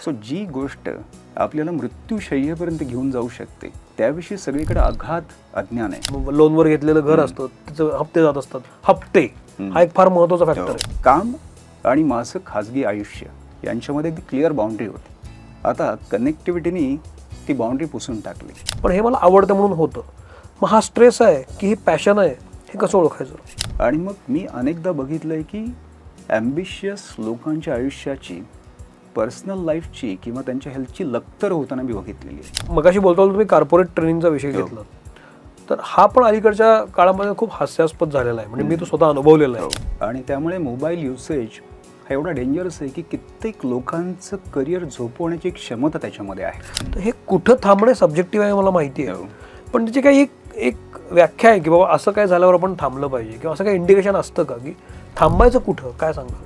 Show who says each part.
Speaker 1: So जी गोष्ट आपल्याला मृत्यूशय्येपर्यंत घेऊन जाऊ शकते त्याविषयी सगळीकडे अगाध अज्ञान आहे.
Speaker 2: लोनवर घेतलेलं घर असतं, त्याचे हप्ते जात असतात. हप्ते हा एक फार महत्त्वाचा फॅक्टर आहे.
Speaker 1: काम आणि माझं खाजगी आयुष्य यांच्यामध्ये अगदी क्लिअर बाउंड्री होती. आता कनेक्टिव्हिटीनी ती बाउंड्री पुसून टाकली.
Speaker 2: पण हे मला आवडतं म्हणून होतं. मग हा स्ट्रेस आहे की हे पॅशन आहे हे कसं ओळखायचं?
Speaker 1: आणि मग मी अनेकदा बघितलंय की ॲम्बिशियस लोकांच्या आयुष्याची पर्सनल लाईफची किंवा त्यांच्या हेल्थची लक्तर होताना मी बघितलेली आहे.
Speaker 2: मगाशी बोलतो तुम्ही कॉर्पोरेट ट्रेनिंगचा विषय घेतला, तर हा पण अलीकडच्या काळामध्ये खूप हास्यास्पद झालेला आहे. म्हणजे मी तो स्वतः अनुभवलेला आहे.
Speaker 1: आणि त्यामुळे मोबाईल युसेज हा एवढा डेंजरस आहे की कित्येक लोकांचं करिअर झोपवण्याची क्षमता त्याच्यामध्ये आहे.
Speaker 2: तर हे कुठं थांबणे सब्जेक्टिव्ह आहे मला माहिती आहे, पण त्याची काही एक व्याख्या आहे की बाबा असं काय झाल्यावर आपण थांबलं पाहिजे किंवा असं काही इंडिकेशन असतं का की थांबायचं कुठं, काय सांगा?